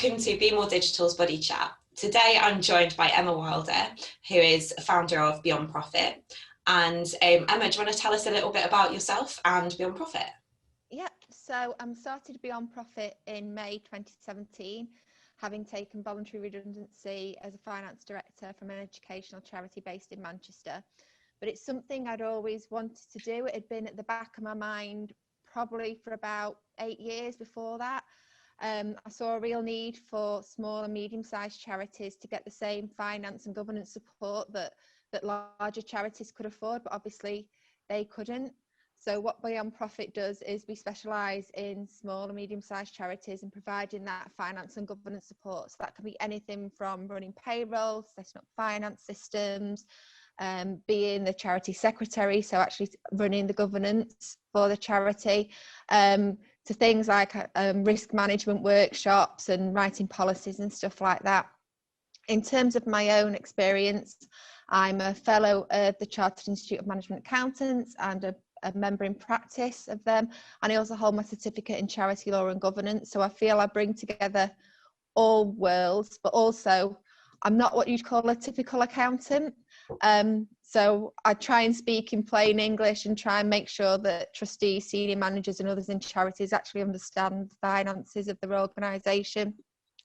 welcome to Be More Digital's Body Chat. Today I'm joined by Emma Wilder, who is founder of Beyond Profit. And Emma, do you want to tell us a little bit about yourself and Beyond Profit? Yeah, so I started Beyond Profit in May 2017, having taken voluntary redundancy as a finance director from an educational charity based in Manchester. But it's something I'd always wanted to do. It had been at the back of my mind probably for about 8 years before that. I saw a real need for small and medium-sized charities to get the same finance and governance support that larger charities could afford, but obviously they couldn't. So what Beyond Profit does is we specialise in small and medium-sized charities and providing that finance and governance support. So that can be anything from running payroll, setting up finance systems, being the charity secretary, so actually running the governance for the charity, to things like risk management workshops and writing policies and stuff like that. In terms of my own experience, I'm a fellow of the Chartered Institute of Management Accountants and a member in practice of them, and I also hold my certificate in charity law and governance. So I feel I bring together all worlds, but also I'm not what you'd call a typical accountant. So I try and speak in plain English and try and make sure that trustees, senior managers and others in charities actually understand the finances of their organisation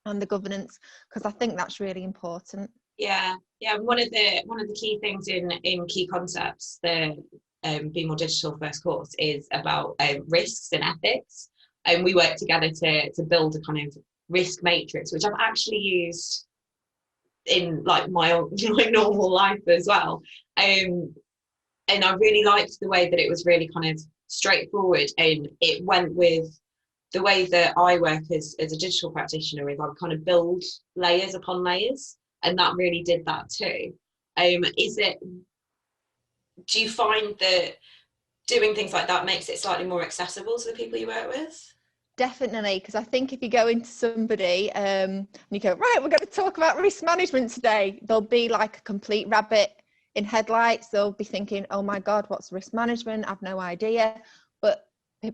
and the governance, because I think that's really important. Yeah. One of the key things in Key Concepts, the Be More Digital first course, is about risks and ethics. And we work together to build a kind of risk matrix, which I've actually used in like my normal life as well. And I really liked the way that it was really kind of straightforward, and it went with the way that I work as a digital practitioner. Is I kind of build layers upon layers, and that really did that too. Do you find that doing things like that makes it slightly more accessible to the people you work with? Definitely, because I think if you go into somebody and you go, right, we're going to talk about risk management today, they'll be like a complete rabbit in headlights. They'll be thinking, oh my God, what's risk management? I've no idea. But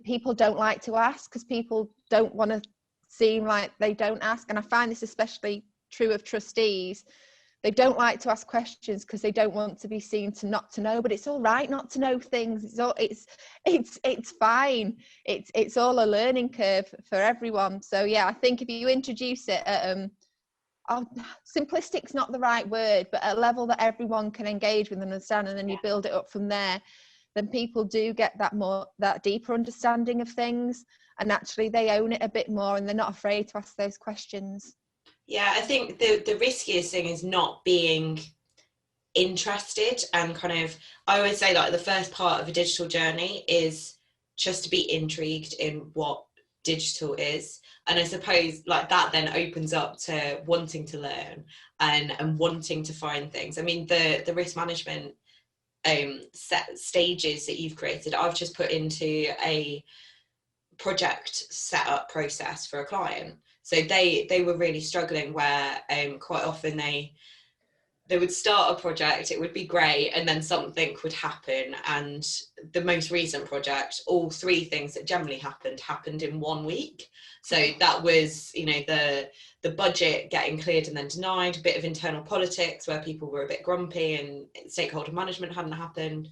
people don't like to ask because people don't want to seem like they don't ask. And I find this especially true of trustees. They don't like to ask questions because they don't want to be seen to not to know, but it's all right not to know things. It's fine. It's all a learning curve for everyone. So yeah, I think if you introduce it at simplistic's not the right word, but at a level that everyone can engage with and understand, and then you build it up from there, then people do get that deeper understanding of things, and actually they own it a bit more and they're not afraid to ask those questions. Yeah, I think the riskiest thing is not being interested, and kind of, I always say like the first part of a digital journey is just to be intrigued in what digital is. And I suppose like that then opens up to wanting to learn and wanting to find things. I mean, the risk management set stages that you've created, I've just put into a project setup process for a client. So they were really struggling where quite often they would start a project, it would be great, and then something would happen. And the most recent project, all three things that generally happened in 1 week. So that was, the budget getting cleared and then denied, a bit of internal politics where people were a bit grumpy and stakeholder management hadn't happened.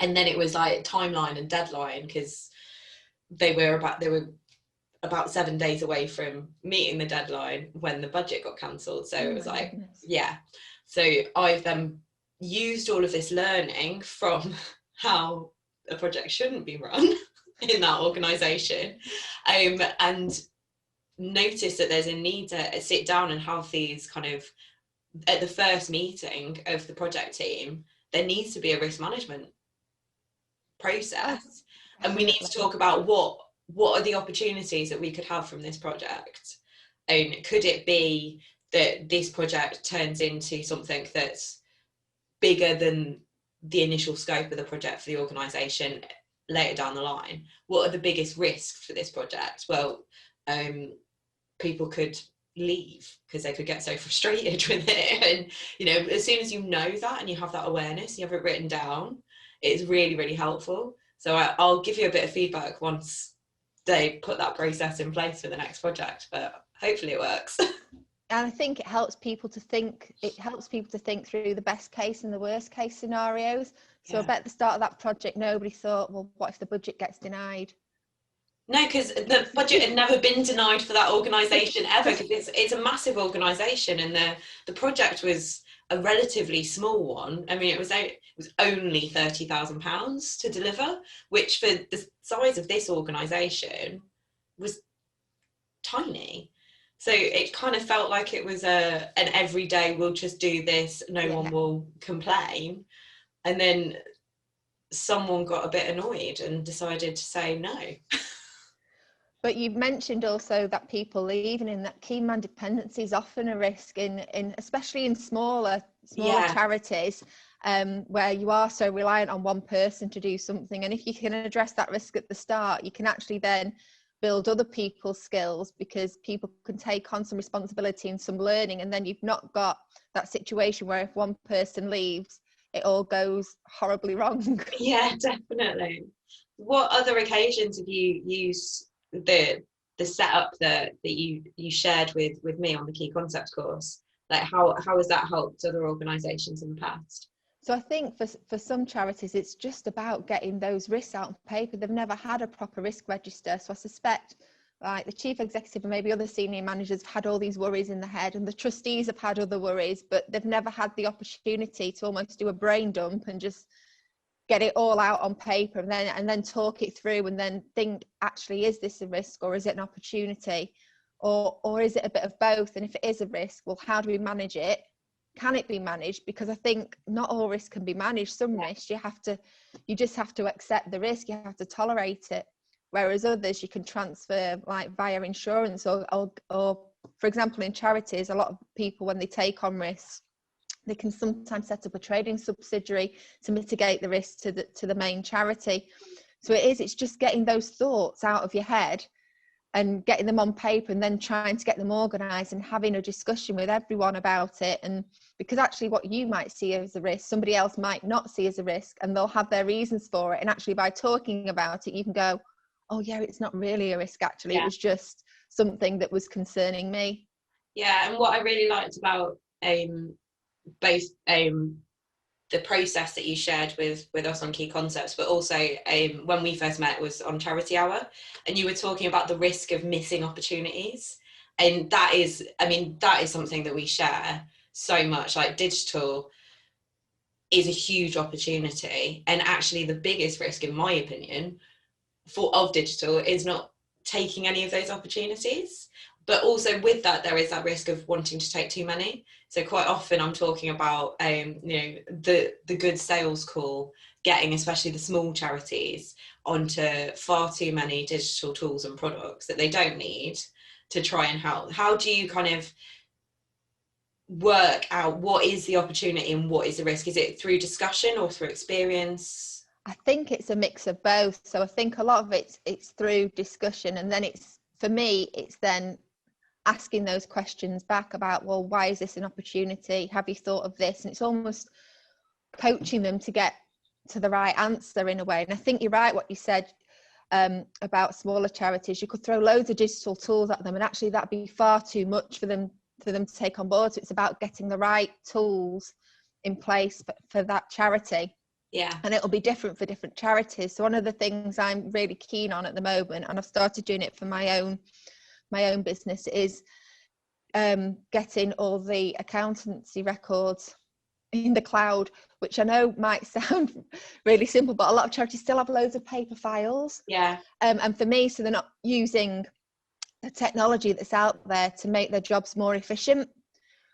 And then it was like timeline and deadline, because they were about 7 days away from meeting the deadline when the budget got cancelled. So it was like, goodness. Yeah. So I've then used all of this learning from how a project shouldn't be run in that organisation, and noticed that there's a need to sit down and have these kind of, at the first meeting of the project team, there needs to be a risk management process. And we need to talk about what are the opportunities that we could have from this project, and could it be that this project turns into something that's bigger than the initial scope of the project for the organisation later down the line? What are the biggest risks for this project? Well, people could leave because they could get so frustrated with it, and as soon as you know that and you have that awareness, you have it written down, it's really, really helpful. So I'll give you a bit of feedback once they put that process in place for the next project, but hopefully it works. And I think it helps people to think through the best case and the worst case scenarios. So I bet at the start of that project, nobody thought, well, what if the budget gets denied? No, because the budget had never been denied for that organisation ever, because it's a massive organisation, and the project was a relatively small one. I mean, it was only £30,000 to deliver, which for the size of this organisation was tiny. So it kind of felt like it was an everyday, we'll just do this, no one will complain. And then someone got a bit annoyed and decided to say no. But you've mentioned also that people leaving, in that key man dependency is often a risk in especially in smaller charities, where you are so reliant on one person to do something. And if you can address that risk at the start, you can actually then build other people's skills, because people can take on some responsibility and some learning, and then you've not got that situation where if one person leaves, it all goes horribly wrong. Yeah, definitely. What other occasions have you used the setup that you shared with me on the Key Concepts course? Like how has that helped other organisations in the past? So I think for some charities, it's just about getting those risks out on paper. They've never had a proper risk register. So I suspect like the chief executive and maybe other senior managers have had all these worries in their head, and the trustees have had other worries, but they've never had the opportunity to almost do a brain dump and just get it all out on paper, and then talk it through, and then think, actually, is this a risk or is it an opportunity, or is it a bit of both? And if it is a risk, well, how do we manage it? Can it be managed? Because I think not all risks can be managed. Some risks you just have to accept the risk, you have to tolerate it, whereas others you can transfer like via insurance, or for example in charities, a lot of people, when they take on risks, they can sometimes set up a trading subsidiary to mitigate the risk to the main charity. So it's just getting those thoughts out of your head and getting them on paper, and then trying to get them organised and having a discussion with everyone about it. And because actually what you might see as a risk, somebody else might not see as a risk, and they'll have their reasons for it. And actually by talking about it, you can go, oh yeah, it's not really a risk, actually. It was just something that was concerning me. Yeah, and what I really liked about both the process that you shared with us on Key Concepts, but also when we first met was on Charity Hour, and you were talking about the risk of missing opportunities. And that is something that we share so much. Like, digital is a huge opportunity, and actually the biggest risk, in my opinion, of digital is not taking any of those opportunities. But also with that, there is that risk of wanting to take too many. So quite often I'm talking about, the good sales call, getting especially the small charities onto far too many digital tools and products that they don't need to try and help. How do you kind of work out what is the opportunity and what is the risk? Is it through discussion or through experience? I think it's a mix of both. So I think a lot of it's through discussion, and then for me, it's then asking those questions back about, well, why is this an opportunity? Have you thought of this? And it's almost coaching them to get to the right answer in a way. And I think you're right what you said about smaller charities. You could throw loads of digital tools at them, and actually that'd be far too much for them to take on board. So it's about getting the right tools in place for that charity. Yeah. And it'll be different for different charities. So one of the things I'm really keen on at the moment, and I've started doing it for my own business, is getting all the accountancy records in the cloud, which I know might sound really simple, but a lot of charities still have loads of paper files. Yeah. And for me, so they're not using the technology that's out there to make their jobs more efficient,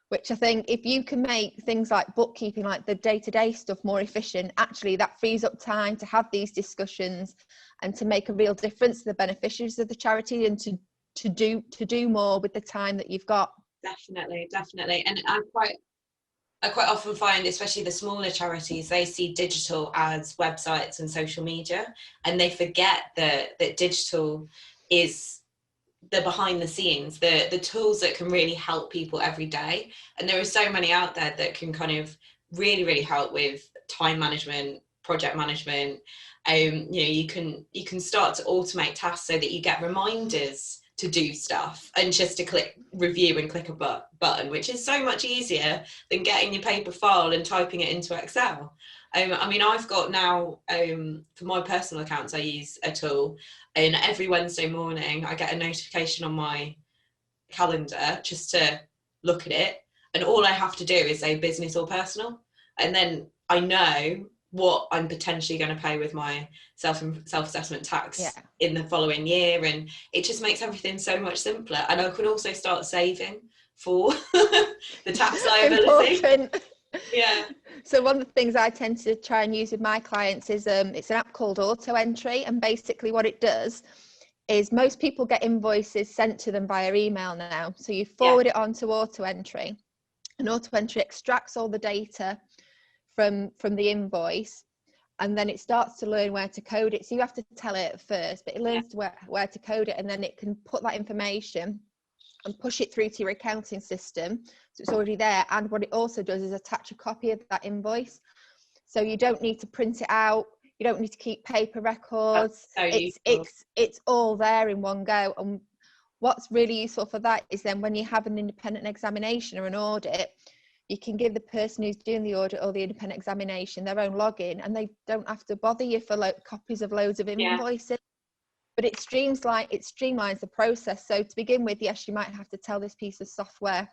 which I think if you can make things like bookkeeping, like the day-to-day stuff, more efficient, actually that frees up time to have these discussions and to make a real difference to the beneficiaries of the charity, and to do more with the time that you've got. Definitely. And I quite often find, especially the smaller charities, they see digital as websites and social media, and they forget that digital is the behind the scenes, the tools that can really help people every day. And there are so many out there that can kind of really, really help with time management, project management. You can start to automate tasks so that you get reminders to do stuff and just to click review and click a button, which is so much easier than getting your paper file and typing it into Excel. I mean, I've got now, for my personal accounts, I use a tool, and every Wednesday morning I get a notification on my calendar just to look at it, and all I have to do is say business or personal, and then I know what I'm potentially going to pay with my self-assessment tax in the following year, and it just makes everything so much simpler. And I can also start saving for the tax liability. Important. Yeah. So one of the things I tend to try and use with my clients is it's an app called Auto Entry, and basically what it does is most people get invoices sent to them via email now. So you forward it on to Auto Entry, and Auto Entry extracts all the data from the invoice, and then it starts to learn where to code it. So you have to tell it at first, but it learns where to code it, and then it can put that information and push it through to your accounting system, so it's already there. And what it also does is attach a copy of that invoice, so you don't need to print it out, you don't need to keep paper records. So it's all there in one go. And what's really useful for that is then when you have an independent examination or an audit, you can give the person who's doing the audit or the independent examination their own login, and they don't have to bother you for copies of loads of invoices. But it streamlines the process. So to begin with, yes, you might have to tell this piece of software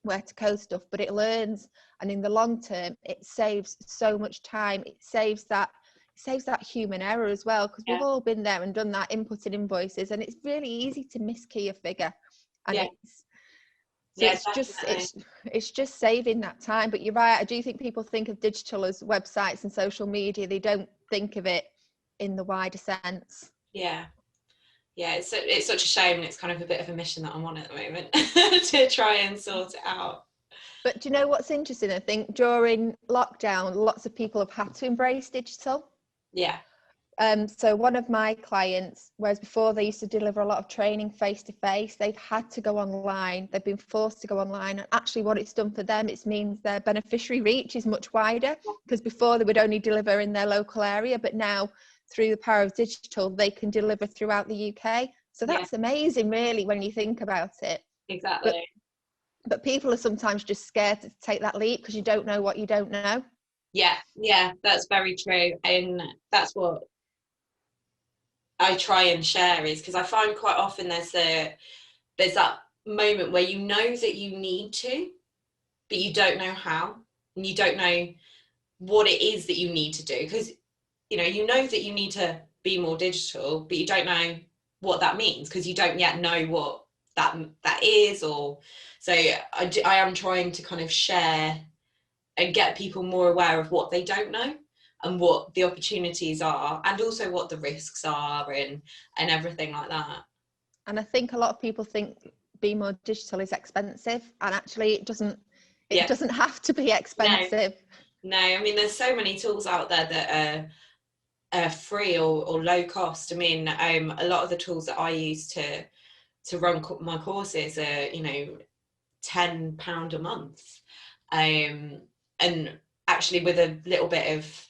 where to code stuff, but it learns, and in the long term it saves so much time. It saves that human error as well, because we've all been there and done that, inputted invoices, and it's really easy to miskey a figure, and it's just saving that time. But you're right, I do think people think of digital as websites and social media. They don't think of it in the wider sense. It's such a shame, and it's kind of a bit of a mission that I'm on at the moment to try and sort it out. But do you know what's interesting? I think during lockdown, lots of people have had to embrace digital. So one of my clients, whereas before they used to deliver a lot of training face to face, they've had to go online. They've been forced to go online, and actually what it's done for them, it means their beneficiary reach is much wider, because before they would only deliver in their local area, but now through the power of digital they can deliver throughout the UK. So that's amazing, really, when you think about it. Exactly. But people are sometimes just scared to take that leap because you don't know what you don't know. Yeah, that's very true, and that's what I try and share, is because I find quite often there's that moment where you know that you need to, but you don't know how, and you don't know what it is that you need to do, because you know that you need to be more digital, but you don't know what that means, because you don't yet know what that is. Or so I am trying to kind of share and get people more aware of what they don't know, and what the opportunities are, and also what the risks are, and everything like that. And I think a lot of people think being more digital is expensive, and actually it doesn't have to be expensive. No, I mean, there's so many tools out there that are free or low cost. I mean, a lot of the tools that I use to run my courses are, £10 a month, and actually with a little bit of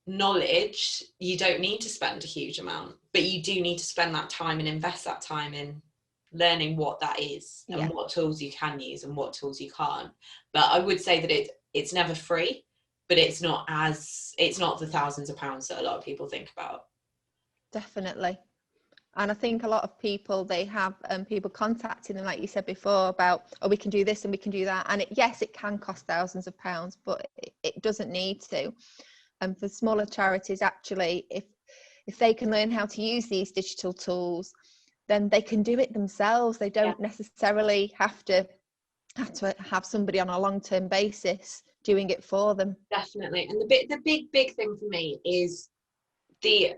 knowledge you don't need to spend a huge amount, but you do need to spend that time and invest that time in learning what that is, and what tools you can use and what tools you can't. But I would say that it's never free, but it's not the thousands of pounds that a lot of people think about. Definitely. And I think a lot of people, they have people contacting them, like you said before, about, oh, we can do this and we can do that. And it can cost thousands of pounds, but it doesn't need to. And for smaller charities, actually, if they can learn how to use these digital tools, then they can do it themselves. They don't necessarily have to have somebody on a long-term basis doing it for them. Definitely. And the big thing for me is the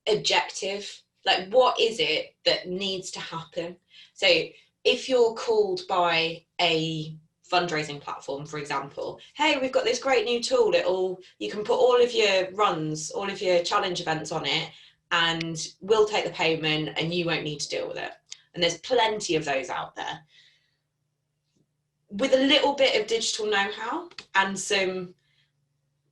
objective. Like, what is it that needs to happen? So if you're called by a fundraising platform, for example, hey, we've got this great new tool, you can put all of your runs, all of your challenge events on it, and we'll take the payment and you won't need to deal with it. And there's plenty of those out there. With a little bit of digital know-how and some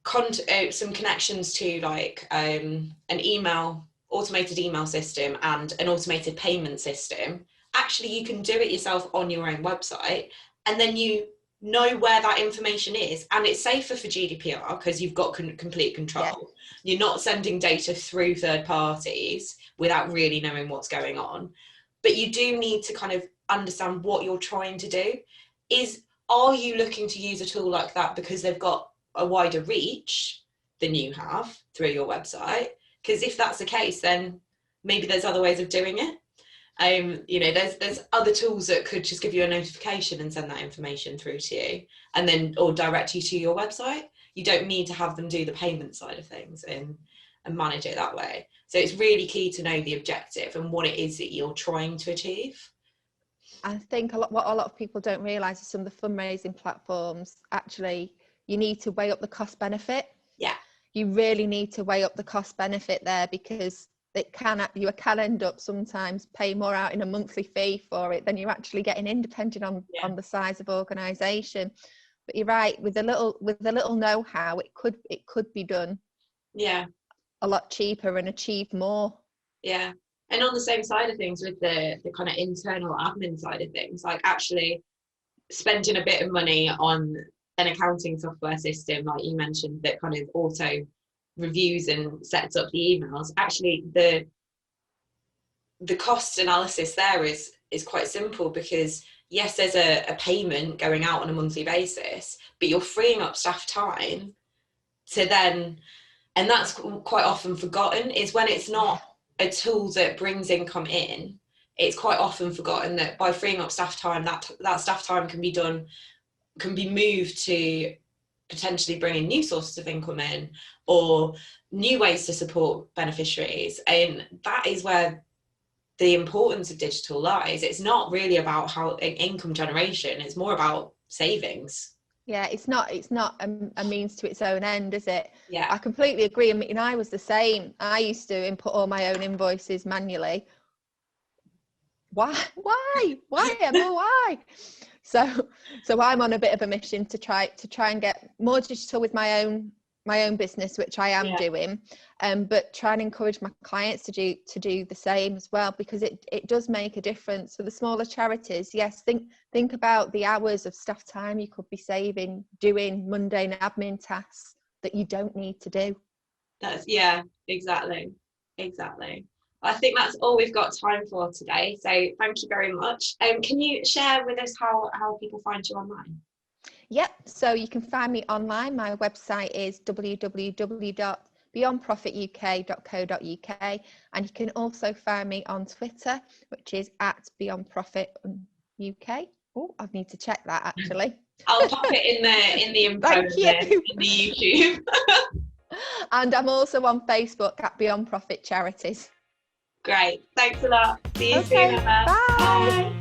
connections to, like, an email automated email system and an automated payment system, actually you can do it yourself on your own website, and then you know where that information is, and it's safer for GDPR because you've got complete control. Yeah. You're not sending data through third parties without really knowing what's going on. But you do need to kind of understand what you're trying to do. Are you looking to use a tool like that because they've got a wider reach than you have through your website? Because if that's the case, then maybe there's other ways of doing it. You know, there's other tools that could just give you a notification and send that information through to you, and then or direct you to your website. You don't need to have them do the payment side of things and manage it that way. So it's really key to know the objective and what it is that you're trying to achieve. I think what a lot of people don't realise is some of the fundraising platforms, actually, you need to weigh up the cost benefit. Yeah. You really need to weigh up the cost benefit there, because you can end up sometimes paying more out in a monthly fee for it than you're actually getting in, depending on the size of organisation. But you're right, with a little know-how, it could be done a lot cheaper and achieve more. Yeah. And on the same side of things, with the kind of internal admin side of things, like actually spending a bit of money on an accounting software system, like you mentioned, that kind of auto reviews and sets up the emails, actually the cost analysis there is quite simple, because yes, there's a payment going out on a monthly basis, but you're freeing up staff time to then, and that's quite often forgotten, is when it's not a tool that brings income in, it's quite often forgotten that by freeing up staff time, that staff time can be moved to potentially bringing new sources of income in, or new ways to support beneficiaries. And that is where the importance of digital lies. It's not really about how income generation, it's more about savings. Yeah, it's not a means to its own end, is it? Yeah, I completely agree. I mean, I was the same. I used to input all my own invoices manually. Why? Emma, why? So I'm on a bit of a mission to try and get more digital with my own business, which I am doing, but try and encourage my clients to do the same as well, because it does make a difference for the smaller charities. Yes, think about the hours of staff time you could be saving doing mundane admin tasks that you don't need to do. Exactly. I think that's all we've got time for today, so thank you very much. Can you share with us how people find you online? Yep, so you can find me online. My website is www.beyondprofituk.co.uk, and you can also find me on Twitter, which is @beyondprofituk. Oh, I need to check that actually. I'll pop it in the info in the YouTube. And I'm also on Facebook @Beyond Profit Charities. Great, thanks a lot. See you soon, Emma. Bye. Bye.